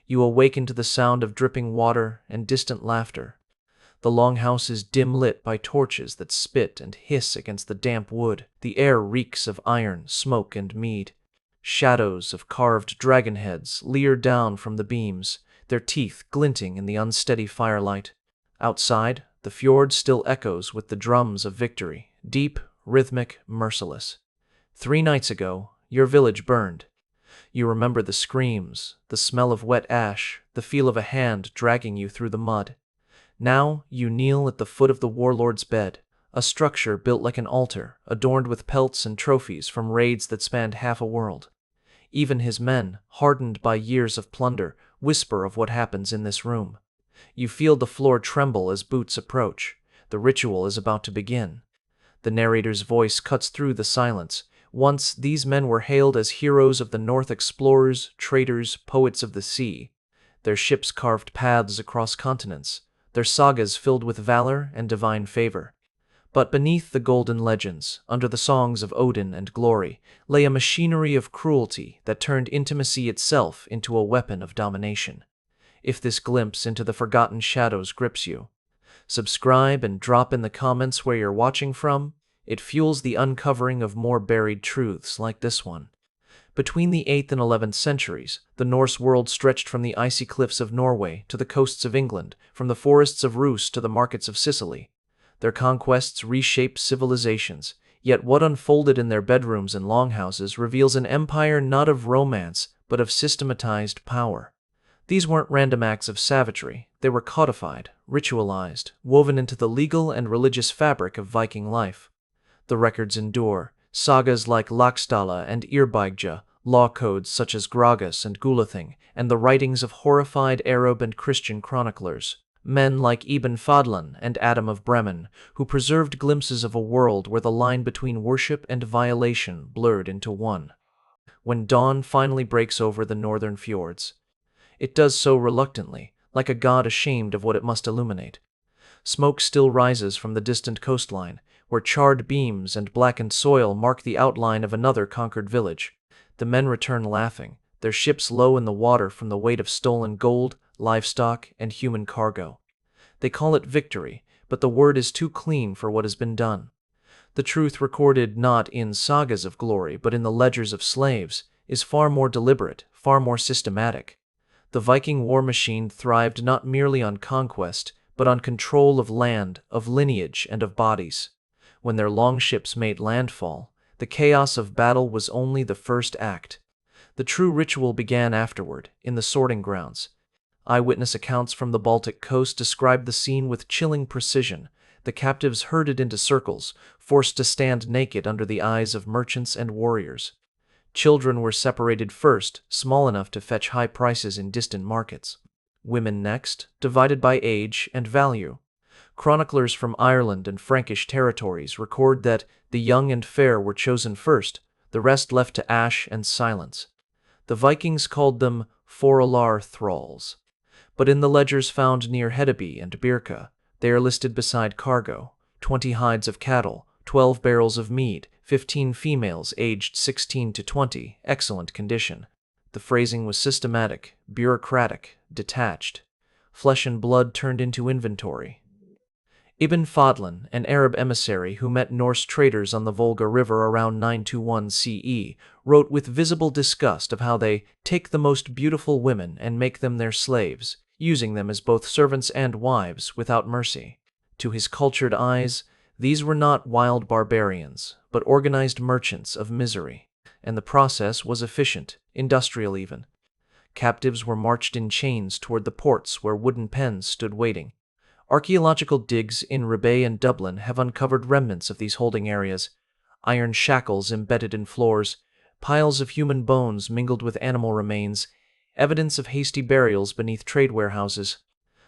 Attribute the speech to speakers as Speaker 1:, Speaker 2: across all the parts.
Speaker 1: You awaken to the sound of dripping water and distant laughter. The longhouse is dim-lit by torches that spit and hiss against the damp wood. The air reeks of iron, smoke, and mead. Shadows of carved dragon heads leer down from the beams, their teeth glinting in the unsteady firelight. Outside, the fjord still echoes with the drums of victory, deep, rhythmic, merciless. 3 nights ago, your village burned. You remember the screams, the smell of wet ash, the feel of a hand dragging you through the mud. Now you kneel at the foot of the warlord's bed, a structure built like an altar, adorned with pelts and trophies from raids that spanned half a world. Even his men, hardened by years of plunder, whisper of what happens in this room. You feel the floor tremble as boots approach. The ritual is about to begin. The narrator's voice cuts through the silence. Once these men were hailed as heroes of the North, explorers, traders, poets of the sea. Their ships carved paths across continents, their sagas filled with valor and divine favor. But beneath the golden legends, under the songs of Odin and glory, lay a machinery of cruelty that turned intimacy itself into a weapon of domination. If this glimpse into the forgotten shadows grips you, subscribe and drop in the comments where you're watching from. It fuels the uncovering of more buried truths like this one. Between the 8th and 11th centuries, the Norse world stretched from the icy cliffs of Norway to the coasts of England, from the forests of Rus to the markets of Sicily. Their conquests reshaped civilizations, yet what unfolded in their bedrooms and longhouses reveals an empire not of romance, but of systematized power. These weren't random acts of savagery. They were codified, ritualized, woven into the legal and religious fabric of Viking life. The records endure. Sagas like Laxdala and Irbygja, law codes such as Gragas and Gulathing, and the writings of horrified Arab and Christian chroniclers, men like Ibn Fadlan and Adam of Bremen, who preserved glimpses of a world where the line between worship and violation blurred into one. When dawn finally breaks over the northern fjords, it does so reluctantly, like a god ashamed of what it must illuminate. Smoke still rises from the distant coastline, where charred beams and blackened soil mark the outline of another conquered village. The men return laughing, their ships low in the water from the weight of stolen gold, livestock, and human cargo. They call it victory, but the word is too clean for what has been done. The truth recorded not in sagas of glory, but in the ledgers of slaves, is far more deliberate, far more systematic. The Viking war machine thrived not merely on conquest, but on control of land, of lineage, and of bodies. When their longships made landfall, the chaos of battle was only the first act. The true ritual began afterward, in the sorting grounds. Eyewitness accounts from the Baltic coast describe the scene with chilling precision. The captives herded into circles, forced to stand naked under the eyes of merchants and warriors. Children were separated first, small enough to fetch high prices in distant markets. Women next, divided by age and value. Chroniclers from Ireland and Frankish territories record that the young and fair were chosen first, the rest left to ash and silence. The Vikings called them Forelar thralls. But in the ledgers found near Hedeby and Birka, they are listed beside cargo: 20 hides of cattle, 12 barrels of mead, 15 females aged 16 to 20, excellent condition. The phrasing was systematic, bureaucratic, detached. Flesh and blood turned into inventory. Ibn Fadlan, an Arab emissary who met Norse traders on the Volga River around 921 CE, wrote with visible disgust of how they take the most beautiful women and make them their slaves, using them as both servants and wives without mercy. To his cultured eyes, these were not wild barbarians, but organized merchants of misery, and the process was efficient, industrial even. Captives were marched in chains toward the ports where wooden pens stood waiting. Archaeological digs in Rebay and Dublin have uncovered remnants of these holding areas: iron shackles embedded in floors, piles of human bones mingled with animal remains, evidence of hasty burials beneath trade warehouses.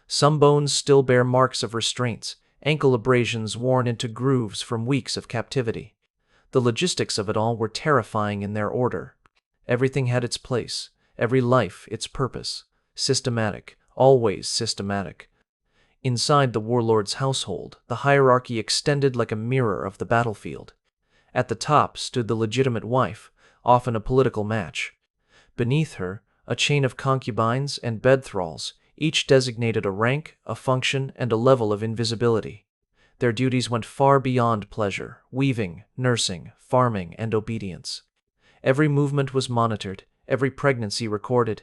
Speaker 1: Some bones still bear marks of restraints, ankle abrasions worn into grooves from weeks of captivity. The logistics of it all were terrifying in their order. Everything had its place, every life its purpose. Systematic, always systematic. Inside the warlord's household, the hierarchy extended like a mirror of the battlefield. At the top stood the legitimate wife, often a political match. Beneath her, a chain of concubines and bed thralls, each designated a rank, a function, and a level of invisibility. Their duties went far beyond pleasure, weaving, nursing, farming, and obedience. Every movement was monitored, every pregnancy recorded.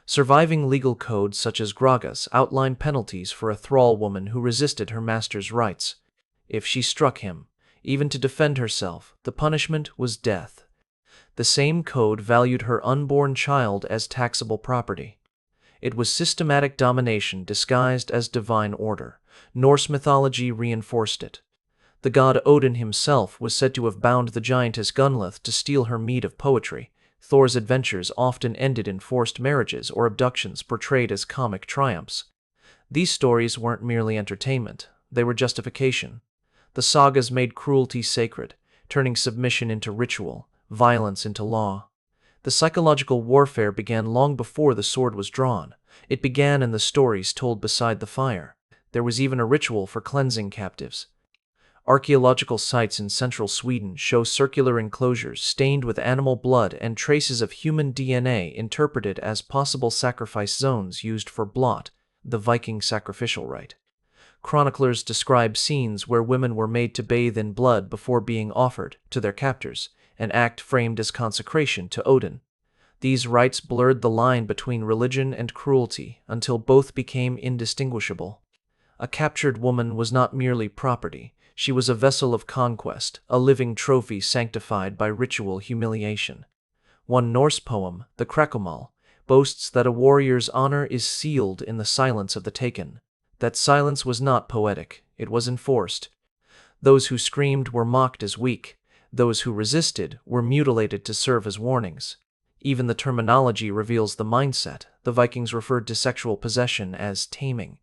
Speaker 1: Surviving legal codes such as Gragas outlined penalties for a thrall woman who resisted her master's rights. If she struck him, even to defend herself, the punishment was death. The same code valued her unborn child as taxable property. It was systematic domination disguised as divine order. Norse mythology reinforced it. The god Odin himself was said to have bound the giantess Gunlith to steal her meed of poetry. Thor's adventures often ended in forced marriages or abductions portrayed as comic triumphs. These stories weren't merely entertainment, they were justification. The sagas made cruelty sacred, turning submission into ritual, violence into law. The psychological warfare began long before the sword was drawn. It began in the stories told beside the fire. There was even a ritual for cleansing captives. Archaeological sites in central Sweden show circular enclosures stained with animal blood and traces of human DNA interpreted as possible sacrifice zones used for blot, the Viking sacrificial rite. Chroniclers describe scenes where women were made to bathe in blood before being offered to their captors, an act framed as consecration to Odin. These rites blurred the line between religion and cruelty until both became indistinguishable. A captured woman was not merely property, she was a vessel of conquest, a living trophy sanctified by ritual humiliation. One Norse poem, the Krakomal, boasts that a warrior's honor is sealed in the silence of the taken. That silence was not poetic, it was enforced. Those who screamed were mocked as weak, those who resisted were mutilated to serve as warnings. Even the terminology reveals the mindset. The Vikings referred to sexual possession as taming.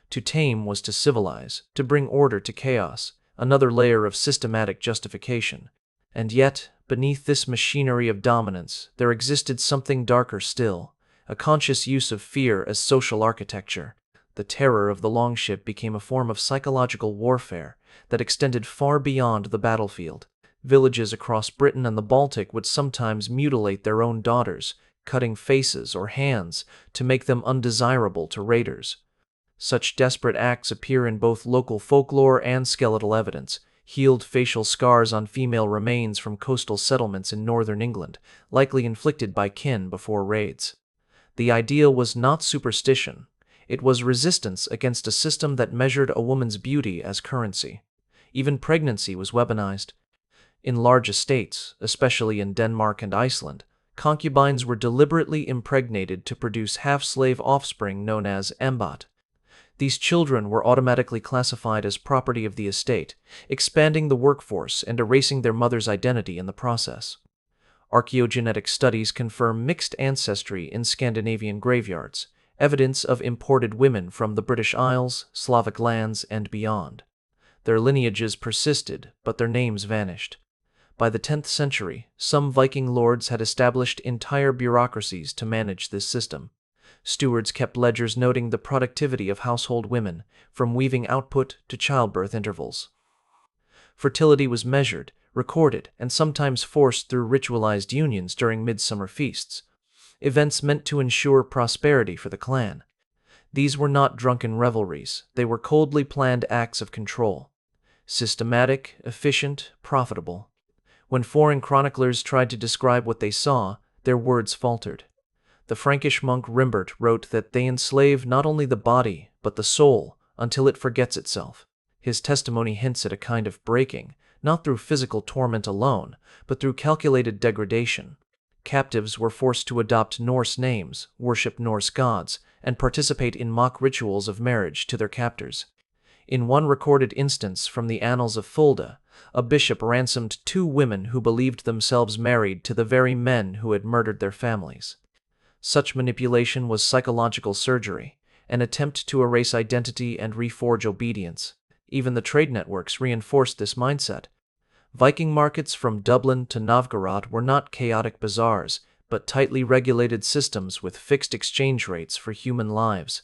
Speaker 1: To tame was to civilize, to bring order to chaos, another layer of systematic justification. And yet, beneath this machinery of dominance, there existed something darker still, a conscious use of fear as social architecture. The terror of the longship became a form of psychological warfare that extended far beyond the battlefield. Villages across Britain and the Baltic would sometimes mutilate their own daughters, cutting faces or hands to make them undesirable to raiders. Such desperate acts appear in both local folklore and skeletal evidence. Healed facial scars on female remains from coastal settlements in northern England, likely inflicted by kin before raids. The idea was not superstition. It was resistance against a system that measured a woman's beauty as currency. Even pregnancy was weaponized. In large estates, especially in Denmark and Iceland, concubines were deliberately impregnated to produce half-slave offspring known as embot. These children were automatically classified as property of the estate, expanding the workforce and erasing their mother's identity in the process. Archaeogenetic studies confirm mixed ancestry in Scandinavian graveyards, evidence of imported women from the British Isles, Slavic lands, and beyond. Their lineages persisted, but their names vanished. By the 10th century, some Viking lords had established entire bureaucracies to manage this system. Stewards kept ledgers noting the productivity of household women, from weaving output to childbirth intervals. Fertility was measured, recorded, and sometimes forced through ritualized unions during midsummer feasts, events meant to ensure prosperity for the clan. These were not drunken revelries, they were coldly planned acts of control. Systematic, efficient, profitable. When foreign chroniclers tried to describe what they saw, their words faltered. The Frankish monk Rimbert wrote that they enslave not only the body, but the soul, until it forgets itself. His testimony hints at a kind of breaking, not through physical torment alone, but through calculated degradation. Captives were forced to adopt Norse names, worship Norse gods, and participate in mock rituals of marriage to their captors. In one recorded instance from the annals of Fulda, a bishop ransomed 2 women who believed themselves married to the very men who had murdered their families. Such manipulation was psychological surgery, an attempt to erase identity and reforge obedience. Even the trade networks reinforced this mindset. Viking markets from Dublin to Novgorod were not chaotic bazaars, but tightly regulated systems with fixed exchange rates for human lives.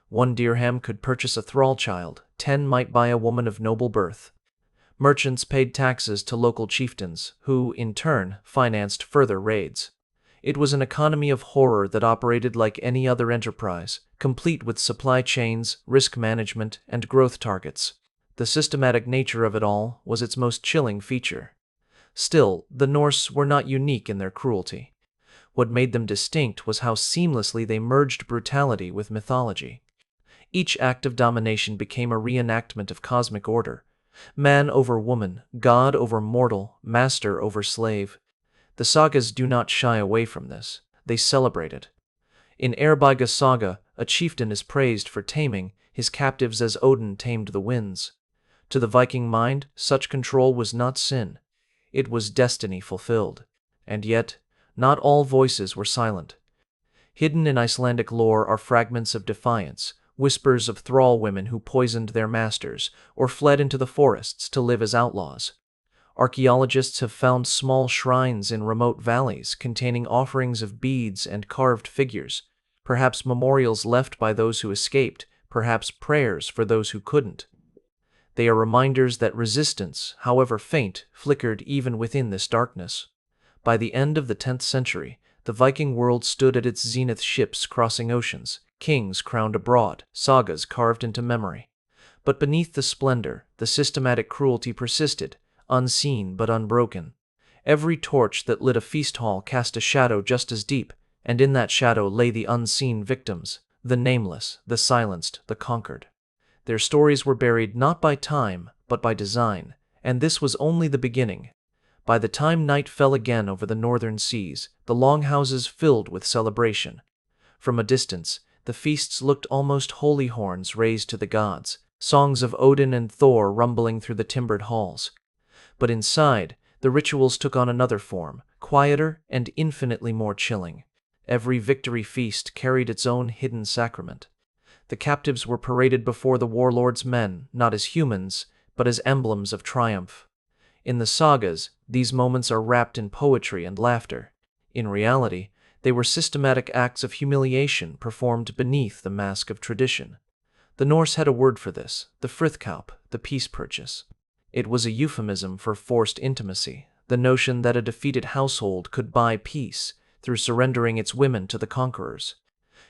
Speaker 1: 1 dirham could purchase a thrall child, 10 might buy a woman of noble birth. Merchants paid taxes to local chieftains, who, in turn, financed further raids. It was an economy of horror that operated like any other enterprise, complete with supply chains, risk management, and growth targets. The systematic nature of it all was its most chilling feature. Still, the Norse were not unique in their cruelty. What made them distinct was how seamlessly they merged brutality with mythology. Each act of domination became a reenactment of cosmic order. Man over woman, god over mortal, master over slave. The sagas do not shy away from this. They celebrate it. In Eyrbyggja saga, a chieftain is praised for taming his captives as Odin tamed the winds. To the Viking mind, such control was not sin. It was destiny fulfilled. And yet, not all voices were silent. Hidden in Icelandic lore are fragments of defiance, whispers of thrall women who poisoned their masters or fled into the forests to live as outlaws. Archaeologists have found small shrines in remote valleys containing offerings of beads and carved figures, perhaps memorials left by those who escaped, perhaps prayers for those who couldn't. They are reminders that resistance, however faint, flickered even within this darkness. By the end of the 10th century, the Viking world stood at its zenith, ships crossing oceans, kings crowned abroad, sagas carved into memory. But beneath the splendor, the systematic cruelty persisted, unseen but unbroken. Every torch that lit a feast hall cast a shadow just as deep, and in that shadow lay the unseen victims, the nameless, the silenced, the conquered. Their stories were buried not by time, but by design, and this was only the beginning. By the time night fell again over the northern seas, the longhouses filled with celebration. From a distance, the feasts looked almost holy, horns raised to the gods, songs of Odin and Thor rumbling through the timbered halls. But inside, the rituals took on another form, quieter and infinitely more chilling. Every victory feast carried its own hidden sacrament. The captives were paraded before the warlords' men, not as humans, but as emblems of triumph. In the sagas, these moments are wrapped in poetry and laughter. In reality, they were systematic acts of humiliation performed beneath the mask of tradition. The Norse had a word for this, the frithkaup, the peace purchase. It was a euphemism for forced intimacy, the notion that a defeated household could buy peace through surrendering its women to the conquerors.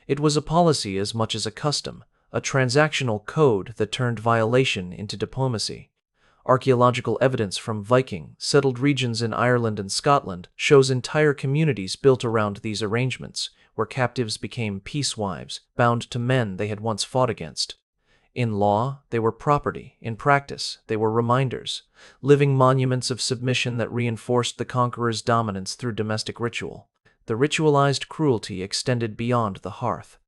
Speaker 1: It was a policy as much as a custom, a transactional code that turned violation into diplomacy. Archaeological evidence from Viking settled regions in Ireland and Scotland shows entire communities built around these arrangements, where captives became peace wives, bound to men they had once fought against. In law, they were property. In practice, they were reminders, living monuments of submission that reinforced the conqueror's dominance through domestic ritual. The ritualized cruelty extended beyond the hearth.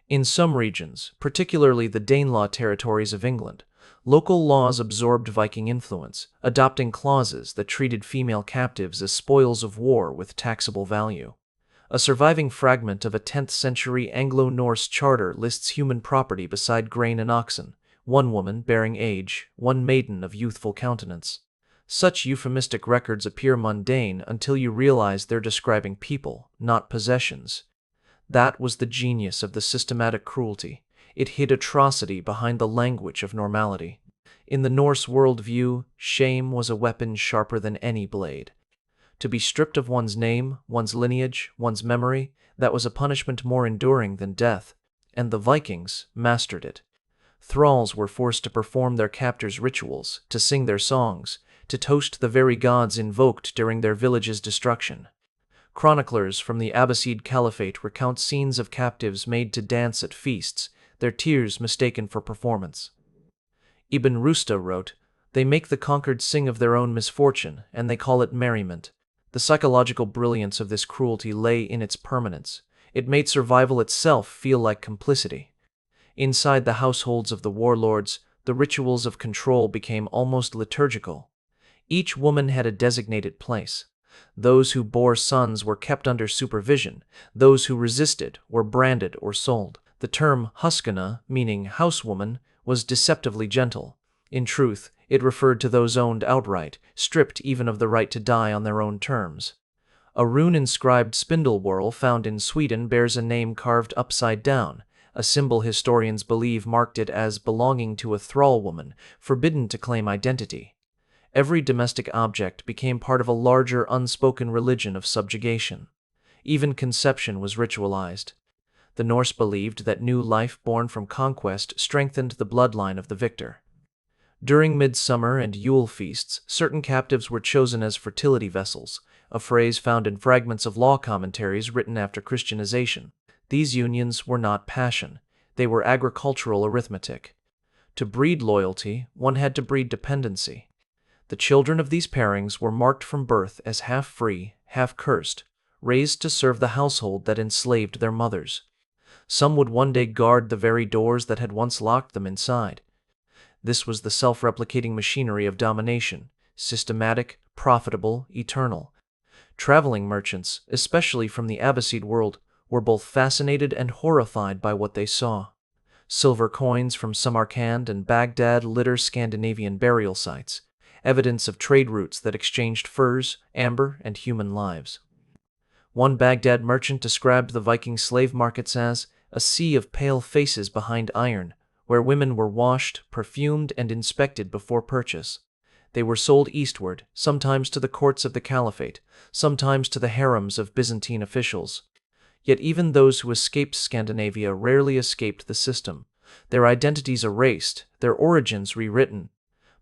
Speaker 1: In some regions, particularly the Danelaw territories of England, local laws absorbed Viking influence, adopting clauses that treated female captives as spoils of war with taxable value. A surviving fragment of a 10th century Anglo-Norse charter lists human property beside grain and oxen, one woman bearing age, one maiden of youthful countenance. Such euphemistic records appear mundane until you realize they're describing people, not possessions. That was the genius of the systematic cruelty. It hid atrocity behind the language of normality. In the Norse worldview, shame was a weapon sharper than any blade. To be stripped of one's name, one's lineage, one's memory, that was a punishment more enduring than death, and the Vikings mastered it. Thralls were forced to perform their captors' rituals, to sing their songs, to toast the very gods invoked during their village's destruction. Chroniclers from the Abbasid Caliphate recount scenes of captives made to dance at feasts, their tears mistaken for performance. Ibn Rusta wrote, "They make the conquered sing of their own misfortune, and they call it merriment." The psychological brilliance of this cruelty lay in its permanence. It made survival itself feel like complicity. Inside the households of the warlords, the rituals of control became almost liturgical. Each woman had a designated place. Those who bore sons were kept under supervision. Those who resisted were branded or sold. The term huskana, meaning housewoman, was deceptively gentle. In truth, it referred to those owned outright, stripped even of the right to die on their own terms. A rune-inscribed spindle whorl found in Sweden bears a name carved upside down, a symbol historians believe marked it as belonging to a thrall woman, forbidden to claim identity. Every domestic object became part of a larger unspoken religion of subjugation. Even conception was ritualized. The Norse believed that new life born from conquest strengthened the bloodline of the victor. During midsummer and Yule feasts, certain captives were chosen as fertility vessels, a phrase found in fragments of law commentaries written after Christianization. These unions were not passion, they were agricultural arithmetic. To breed loyalty, one had to breed dependency. The children of these pairings were marked from birth as half free, half cursed, raised to serve the household that enslaved their mothers. Some would one day guard the very doors that had once locked them inside. This was the self-replicating machinery of domination, systematic, profitable, eternal. Traveling merchants, especially from the Abbasid world, were both fascinated and horrified by what they saw. Silver coins from Samarkand and Baghdad litter Scandinavian burial sites, evidence of trade routes that exchanged furs, amber, and human lives. One Baghdad merchant described the Viking slave markets as a sea of pale faces behind iron, where women were washed, perfumed, and inspected before purchase. They were sold eastward, sometimes to the courts of the caliphate, sometimes to the harems of Byzantine officials. Yet even those who escaped Scandinavia rarely escaped the system. Their identities erased, their origins rewritten.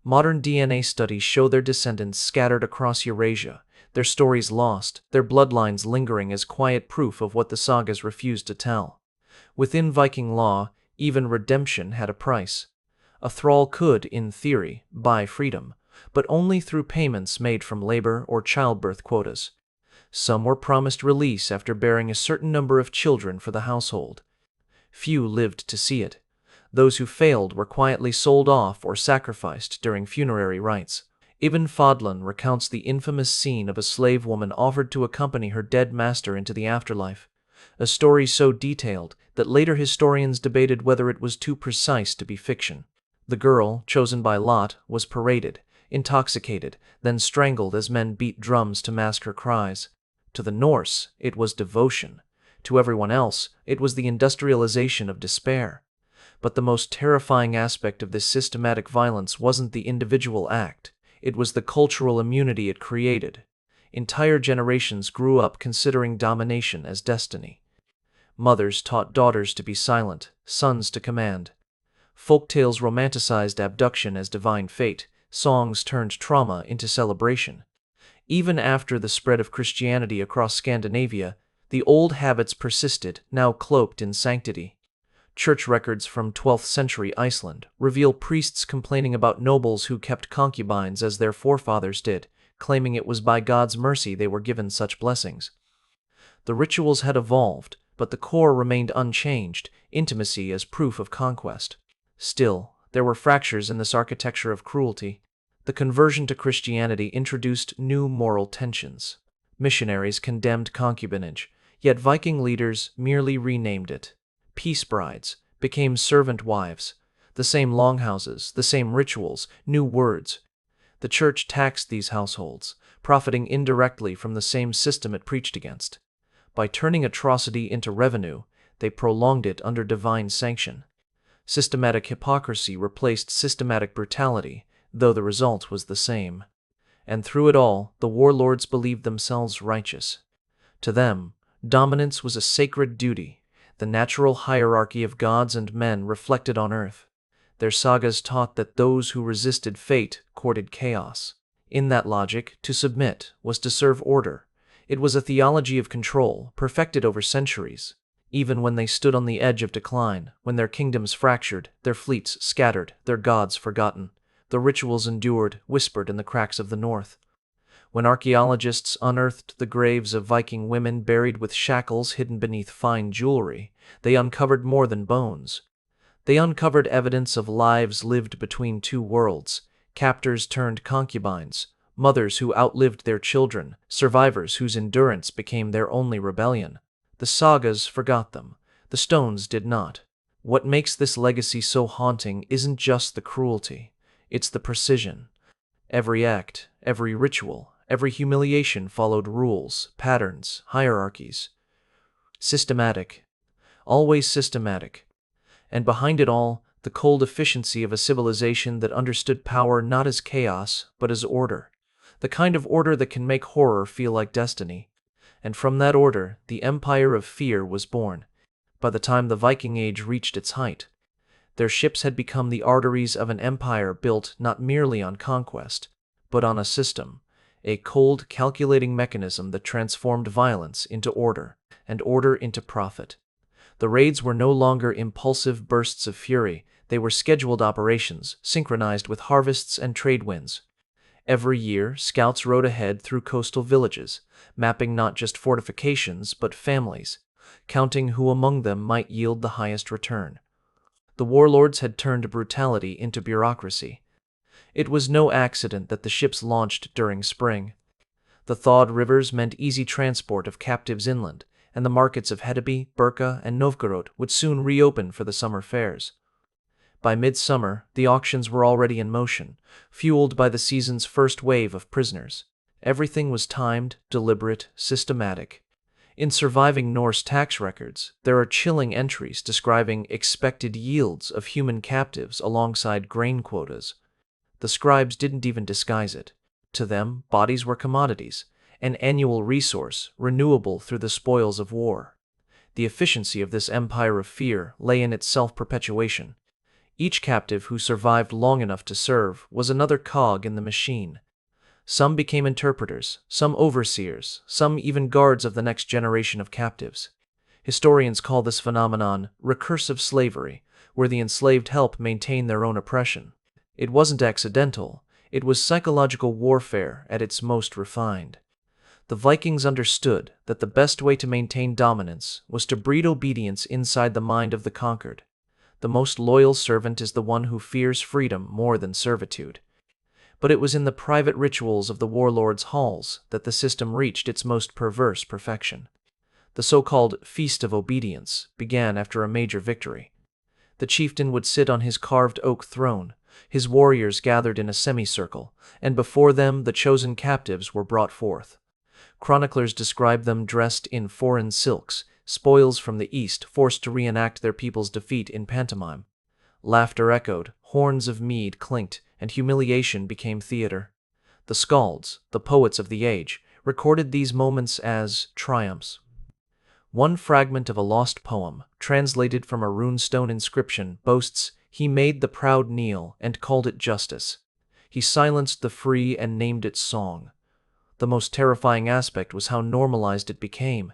Speaker 1: Modern DNA studies show their descendants scattered across Eurasia, their stories lost, their bloodlines lingering as quiet proof of what the sagas refused to tell. Within Viking law, even redemption had a price. A thrall could, in theory, buy freedom, but only through payments made from labor or childbirth quotas. Some were promised release after bearing a certain number of children for the household. Few lived to see it. Those who failed were quietly sold off or sacrificed during funerary rites. Ibn Fadlan recounts the infamous scene of a slave woman offered to accompany her dead master into the afterlife, a story so detailed that later historians debated whether it was too precise to be fiction. The girl, chosen by lot, was paraded, intoxicated, then strangled as men beat drums to mask her cries. To the Norse, it was devotion. To everyone else, it was the industrialization of despair. But the most terrifying aspect of this systematic violence wasn't the individual act, it was the cultural immunity it created. Entire generations grew up considering domination as destiny. Mothers taught daughters to be silent, sons to command. Folktales romanticized abduction as divine fate, songs turned trauma into celebration. Even after the spread of Christianity across Scandinavia, the old habits persisted, now cloaked in sanctity. Church records from 12th century Iceland reveal priests complaining about nobles who kept concubines as their forefathers did, claiming it was by God's mercy they were given such blessings. The rituals had evolved, but the core remained unchanged, intimacy as proof of conquest. Still, there were fractures in this architecture of cruelty. The conversion to Christianity introduced new moral tensions. Missionaries condemned concubinage, yet Viking leaders merely renamed it. Peace brides became servant wives. The same longhouses, the same rituals, new words. The church taxed these households, profiting indirectly from the same system it preached against. By turning atrocity into revenue, they prolonged it under divine sanction. Systematic hypocrisy replaced systematic brutality, though the result was the same. And through it all, the warlords believed themselves righteous. To them, dominance was a sacred duty, the natural hierarchy of gods and men reflected on earth. Their sagas taught that those who resisted fate courted chaos. In that logic, to submit was to serve order. It was a theology of control, perfected over centuries. Even when they stood on the edge of decline, when their kingdoms fractured, their fleets scattered, their gods forgotten, the rituals endured, whispered in the cracks of the north. When archaeologists unearthed the graves of Viking women buried with shackles hidden beneath fine jewelry, they uncovered more than bones. They uncovered evidence of lives lived between two worlds, captors turned concubines, mothers who outlived their children, survivors whose endurance became their only rebellion. The sagas forgot them, the stones did not. What makes this legacy so haunting isn't just the cruelty, it's the precision. Every act, every ritual, every humiliation followed rules, patterns, hierarchies. Systematic. Always systematic. And behind it all, the cold efficiency of a civilization that understood power not as chaos, but as order. The kind of order that can make horror feel like destiny. and from that order the Empire of Fear was born. By the time the Viking Age reached its height, their ships had become the arteries of an empire built not merely on conquest, but on a system, a cold, calculating mechanism that transformed violence into order, and order into profit. The raids were no longer impulsive bursts of fury, they were scheduled operations, synchronized with harvests and trade winds. Every year, scouts rode ahead through coastal villages, mapping not just fortifications but families, counting who among them might yield the highest return. The warlords had turned brutality into bureaucracy. It was no accident that the ships launched during spring. The thawed rivers meant easy transport of captives inland, and the markets of Hedeby, Burka, and Novgorod would soon reopen for the summer fairs. By midsummer, the auctions were already in motion, fueled by the season's first wave of prisoners. Everything was timed, deliberate, systematic. In surviving Norse tax records, there are chilling entries describing expected yields of human captives alongside grain quotas. The scribes didn't even disguise it. To them, bodies were commodities, an annual resource, renewable through the spoils of war. The efficiency of this empire of fear lay in its self-perpetuation. Each captive who survived long enough to serve was another cog in the machine. Some became interpreters, some overseers, some even guards of the next generation of captives. Historians call this phenomenon recursive slavery, where the enslaved help maintain their own oppression. It wasn't accidental, it was psychological warfare at its most refined. The Vikings understood that the best way to maintain dominance was to breed obedience inside the mind of the conquered. The most loyal servant is the one who fears freedom more than servitude. But it was in the private rituals of the warlords' halls that the system reached its most perverse perfection. The so-called Feast of Obedience began after a major victory. The chieftain would sit on his carved oak throne, his warriors gathered in a semicircle, and before them the chosen captives were brought forth. Chroniclers describe them dressed in foreign silks, spoils from the east, forced to reenact their people's defeat in pantomime. Laughter echoed, horns of mead clinked, and humiliation became theater. The skalds, the poets of the age, recorded these moments as triumphs. One fragment of a lost poem, translated from a runestone inscription, boasts, "He made the proud kneel and called it justice. He silenced the free and named it song." The most terrifying aspect was how normalized it became.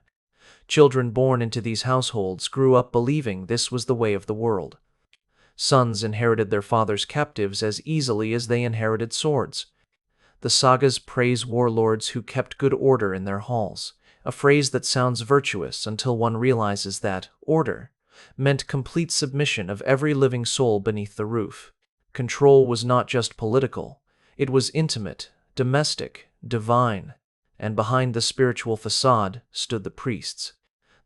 Speaker 1: Children born into these households grew up believing this was the way of the world. Sons inherited their father's captives as easily as they inherited swords. The sagas praise warlords who kept good order in their halls, a phrase that sounds virtuous until one realizes that order meant complete submission of every living soul beneath the roof. Control was not just political, it was intimate, domestic, divine, and behind the spiritual facade stood the priests.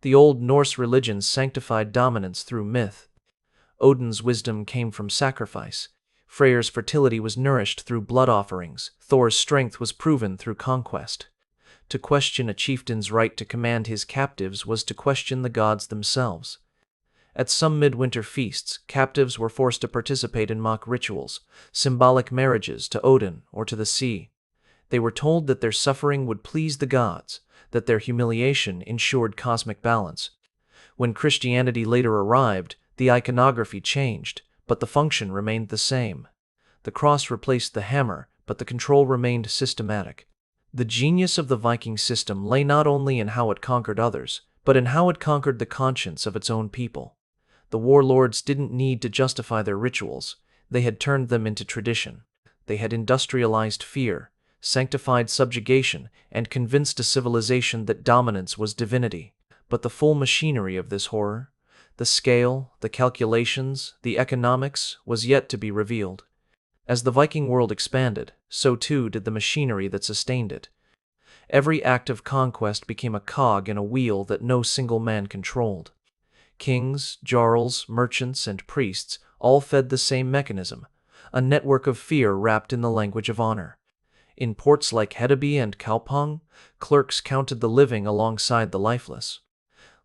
Speaker 1: The old Norse religion sanctified dominance through myth. Odin's wisdom came from sacrifice. Freyr's fertility was nourished through blood offerings. Thor's strength was proven through conquest. To question a chieftain's right to command his captives was to question the gods themselves. At some midwinter feasts, captives were forced to participate in mock rituals, symbolic marriages to Odin or to the sea. They were told that their suffering would please the gods, that their humiliation ensured cosmic balance. When Christianity later arrived, the iconography changed, but the function remained the same. The cross replaced the hammer, but the control remained systematic. The genius of the Viking system lay not only in how it conquered others, but in how it conquered the conscience of its own people. The warlords didn't need to justify their rituals, they had turned them into tradition. They had industrialized fear, sanctified subjugation, and convinced a civilization that dominance was divinity. But the full machinery of this horror, the scale, the calculations, the economics, was yet to be revealed. As the Viking world expanded, so too did the machinery that sustained it. Every act of conquest became a cog in a wheel that no single man controlled. Kings, jarls, merchants, and priests all fed the same mechanism, a network of fear wrapped in the language of honor. In ports like Hedeby and Kaupang, clerks counted the living alongside the lifeless.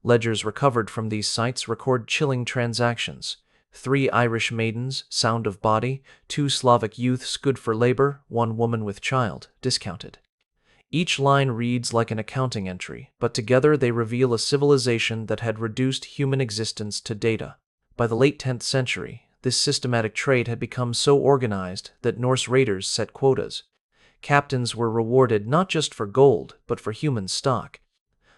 Speaker 1: Ledgers recovered from these sites record chilling transactions. 3 Irish maidens, sound of body, 2 Slavic youths good for labor, 1 woman with child, discounted. Each line reads like an accounting entry, but together they reveal a civilization that had reduced human existence to data. By the late 10th century, this systematic trade had become so organized that Norse raiders set quotas. Captains were rewarded not just for gold, but for human stock.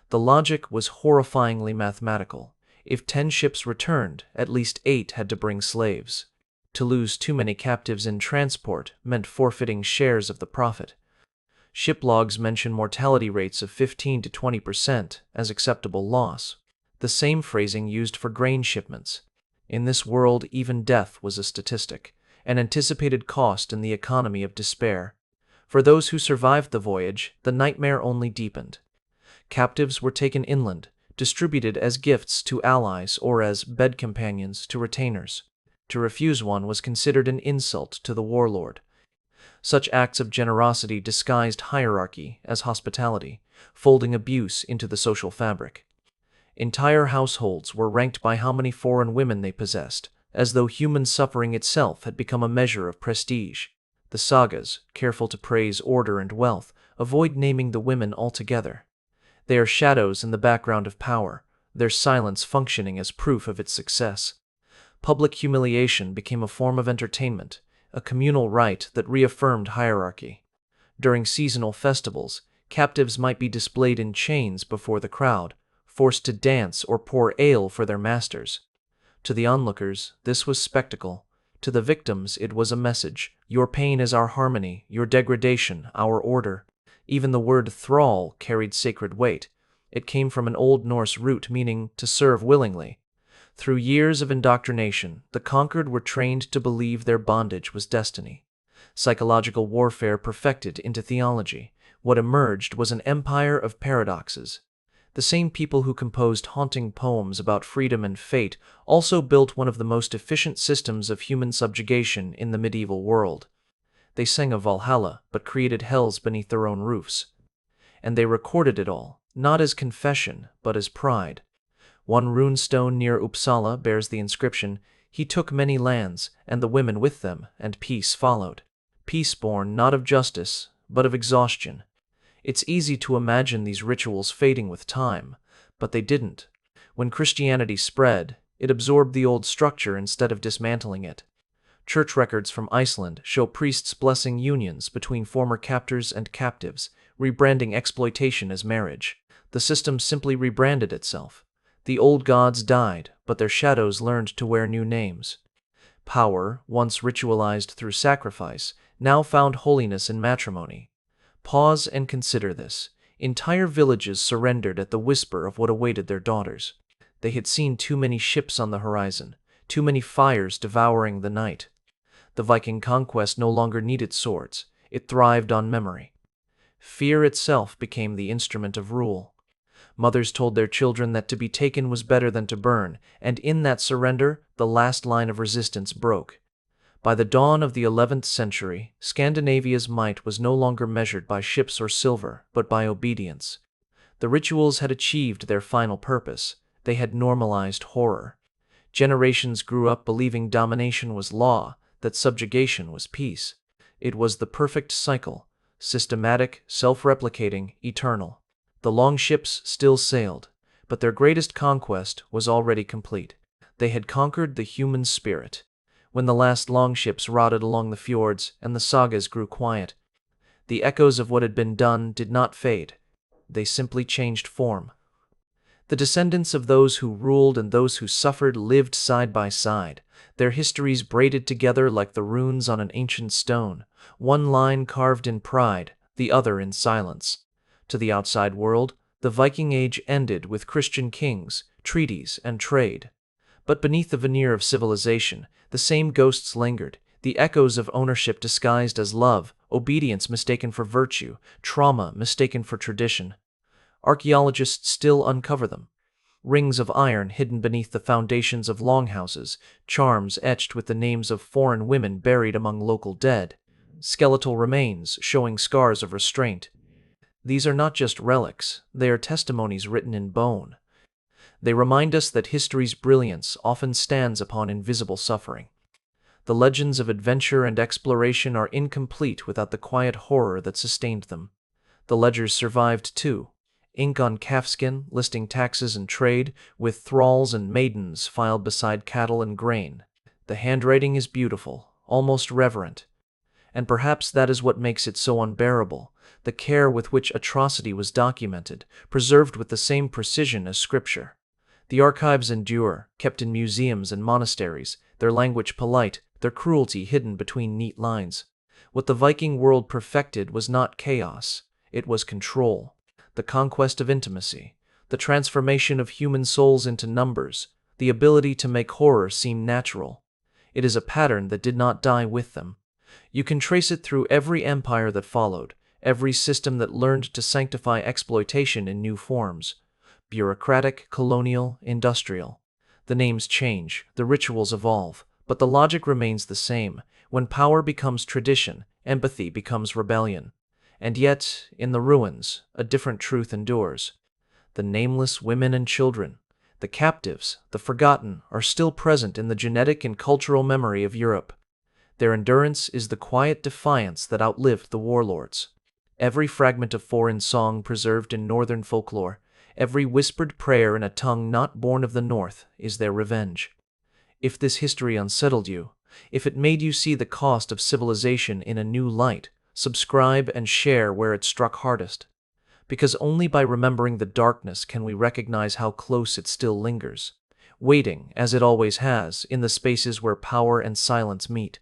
Speaker 1: The logic was horrifyingly mathematical. If 10 ships returned, at least 8 had to bring slaves. To lose too many captives in transport meant forfeiting shares of the profit. Ship logs mention mortality rates of 15 to 20% as acceptable loss, the same phrasing used for grain shipments. In this world, even death was a statistic, an anticipated cost in the economy of despair. For those who survived the voyage, the nightmare only deepened. Captives were taken inland, distributed as gifts to allies or as bed companions to retainers. To refuse one was considered an insult to the warlord. Such acts of generosity disguised hierarchy as hospitality, folding abuse into the social fabric. Entire households were ranked by how many foreign women they possessed, as though human suffering itself had become a measure of prestige. The sagas, careful to praise order and wealth, avoid naming the women altogether. They are shadows in the background of power, their silence functioning as proof of its success. Public humiliation became a form of entertainment, a communal rite that reaffirmed hierarchy. During seasonal festivals, captives might be displayed in chains before the crowd, forced to dance or pour ale for their masters. To the onlookers, this was spectacle. To the victims, it was a message. Your pain is our harmony, your degradation, our order. Even the word thrall carried sacred weight. It came from an Old Norse root meaning to serve willingly. Through years of indoctrination, the conquered were trained to believe their bondage was destiny. Psychological warfare perfected into theology. What emerged was an empire of paradoxes. The same people who composed haunting poems about freedom and fate also built one of the most efficient systems of human subjugation in the medieval world. They sang of Valhalla, but created hells beneath their own roofs. And they recorded it all, not as confession, but as pride. One runestone near Uppsala bears the inscription, "He took many lands, and the women with them, and peace followed." Peace born not of justice, but of exhaustion. It's easy to imagine these rituals fading with time, but they didn't. When Christianity spread, it absorbed the old structure instead of dismantling it. Church records from Iceland show priests blessing unions between former captors and captives, rebranding exploitation as marriage. The system simply rebranded itself. The old gods died, but their shadows learned to wear new names. Power, once ritualized through sacrifice, now found holiness in matrimony. Pause and consider this. Entire villages surrendered at the whisper of what awaited their daughters. They had seen too many ships on the horizon, too many fires devouring the night. The Viking conquest no longer needed swords. It thrived on memory. Fear itself became the instrument of rule. Mothers told their children that to be taken was better than to burn, and in that surrender, the last line of resistance broke. By the dawn of the 11th century, Scandinavia's might was no longer measured by ships or silver, but by obedience. The rituals had achieved their final purpose. They had normalized horror. Generations grew up believing domination was law, that subjugation was peace. It was the perfect cycle, systematic, self-replicating, eternal. The long ships still sailed, but their greatest conquest was already complete. They had conquered the human spirit. When the last longships rotted along the fjords and the sagas grew quiet, the echoes of what had been done did not fade. They simply changed form. The descendants of those who ruled and those who suffered lived side by side, their histories braided together like the runes on an ancient stone, one line carved in pride, the other in silence. To the outside world, the Viking Age ended with Christian kings, treaties, and trade. But beneath the veneer of civilization, the same ghosts lingered, the echoes of ownership disguised as love, obedience mistaken for virtue, trauma mistaken for tradition. Archaeologists still uncover them. Rings of iron hidden beneath the foundations of longhouses, charms etched with the names of foreign women buried among local dead, skeletal remains showing scars of restraint. These are not just relics, they are testimonies written in bone. They remind us that history's brilliance often stands upon invisible suffering. The legends of adventure and exploration are incomplete without the quiet horror that sustained them. The ledgers survived too. Ink on calfskin, listing taxes and trade, with thralls and maidens filed beside cattle and grain. The handwriting is beautiful, almost reverent. And perhaps that is what makes it so unbearable, the care with which atrocity was documented, preserved with the same precision as scripture. The archives endure, kept in museums and monasteries, their language polite, their cruelty hidden between neat lines. What the Viking world perfected was not chaos, it was control, the conquest of intimacy, the transformation of human souls into numbers, the ability to make horror seem natural. It is a pattern that did not die with them. You can trace it through every empire that followed, every system that learned to sanctify exploitation in new forms. Bureaucratic, colonial, industrial. The names change, the rituals evolve, but the logic remains the same. When power becomes tradition, empathy becomes rebellion. And yet, in the ruins, a different truth endures. The nameless women and children, the captives, the forgotten, are still present in the genetic and cultural memory of Europe. Their endurance is the quiet defiance that outlived the warlords. Every fragment of foreign song preserved in northern folklore, every whispered prayer in a tongue not born of the north, is their revenge. If this history unsettled you, if it made you see the cost of civilization in a new light, subscribe and share where it struck hardest. Because only by remembering the darkness can we recognize how close it still lingers, waiting, as it always has, in the spaces where power and silence meet.